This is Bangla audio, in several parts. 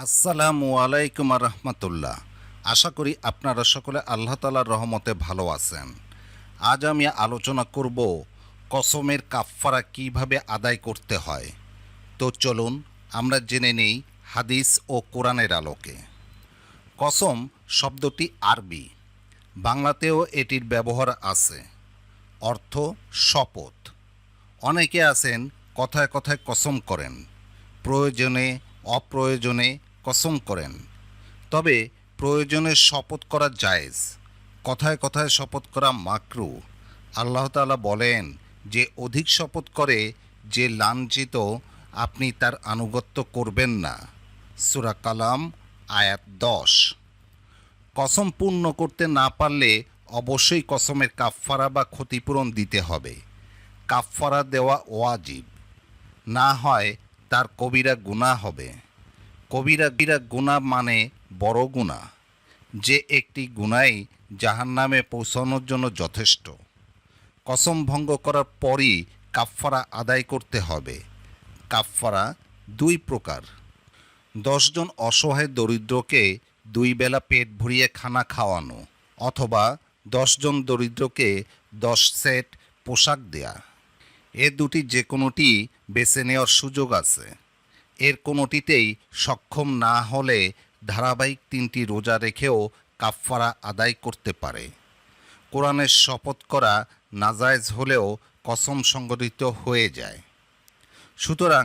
আসসালামু আলাইকুম রহমতুল্লাহ। আশা করি আপনারা সকলে আল্লাহ তাআলার রহমতে ভালো আছেন। আজ আমি আলোচনা করব কসমের কাফফারা কিভাবে আদায় করতে হয়। তো চলুন আমরা জেনে নেই হাদিস ও কোরআনের আলোকে। কসম শব্দটি আরবি, বাংলাতেও এটির ব্যবহার আছে। অর্থ শপথ। অনেকে আছেন কথায় কথায় কসম করেন, প্রয়োজনে অপ্রয়োজনে কসম করেন। তবে প্রয়োজনে শপথ করা জায়েজ, কথায় কথায় শপথ করা মাকরু। আল্লাহ তাআলা বলেন যে অধিক শপথ করে যে লাঞ্ছিত, আপনি তার আনুগত্য করবেন না। সূরা কালাম আয়াত 10। কসম পূর্ণ করতে না পারলে অবশ্যই কসমের কাফফারা বা ক্ষতিপূরণ দিতে হবে। কাফফারা দেওয়া ওয়াজিব, না হয় তার কবিরা গুনাহ হবে। কবিরা গুনাহ মানে বড় গুনাহ, যে একটি গুনাহই জাহান্নামে পৌঁছানোর জন্য যথেষ্ট। কসম ভঙ্গ করার পরই কাফফারা আদায় করতে হবে। কাফফারা দুই প্রকার। 10 জন অসহায় দরিদ্রকে 2 বেলা পেট ভরিয়ে খানা খাওয়ানো, অথবা 10 জন দরিদ্রকে 10 সেট পোশাক দেয়া। এ দুটি যে কোনোটি বেছে নেওয়ার সুযোগ আছে। এর কোনোটিতেই সক্ষম না হলে ধারাবাহিক 3টি রোজা রেখেও কাফফারা আদায় করতে পারে। কোরআনের শপথ করা নাজায়েজ হলেও কসম সংগঠিত হয়ে যায়। সুতরাং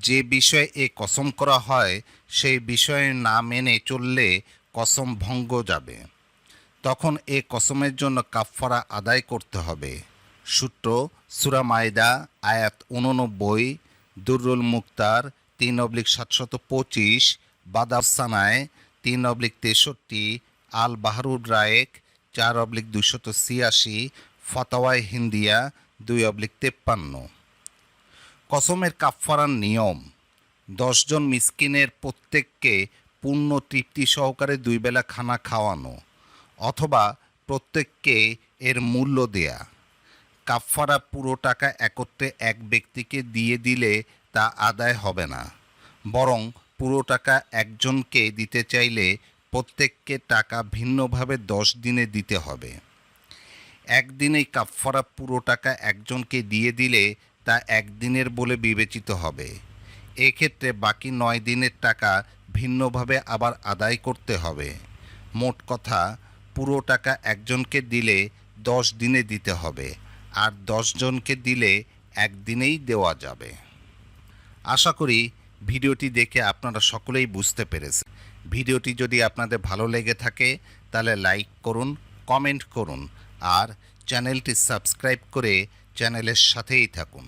যে বিষয়ে এ কসম করা হয় সেই বিষয়ে না মেনে চললে কসম ভঙ্গ যাবে। তখন এ কসমের জন্য কাফফারা আদায় করতে হবে। সূত্র সূরা মাইদা আয়াত 89, দুররুল মুক্তার 3/725, বাদাসানায় 3/63, আল বাহরুর রায়েক 4/286, ফতাওয়ায়ে হিন্দিয়া 2/53। কসমের কাফফারার নিয়ম: 10 জন মিসকিনের প্রত্যেককে পূর্ণ তৃপ্তি সহকারে 2 বেলা খানা খাওয়ানো, অথবা প্রত্যেককে এর মূল্য দেয়া। কাফফারা পুরো টাকা একত্রে এক ব্যক্তিকে দিয়ে দিলে তা আদায় হবে না, বরং পুরো টাকা একজনকে দিতে চাইলে প্রত্যেককে টাকা ভিন্নভাবে 10 দিনে দিতে হবে। একদিনেই কাফফারা পুরো টাকা একজনকে দিয়ে দিলে তা একদিনের বলে বিবেচিত হবে। এক্ষেত্রে বাকি 9 দিনের টাকা ভিন্নভাবে আবার আদায় করতে হবে। মোট কথা, পুরো টাকা একজনকে দিলে 10 দিনে দিতে হবে, আর 10 জনকে দিলে একদিনেই দেওয়া যাবে। আশা করি ভিডিওটি দেখে আপনারা সকলেই বুঝতে পেরেছেন। ভিডিওটি যদি আপনাদের ভালো লেগে থাকে তাহলে লাইক করুন, কমেন্ট করুন, আর চ্যানেলটি সাবস্ক্রাইব করে চ্যানেলের সাথেই থাকুন।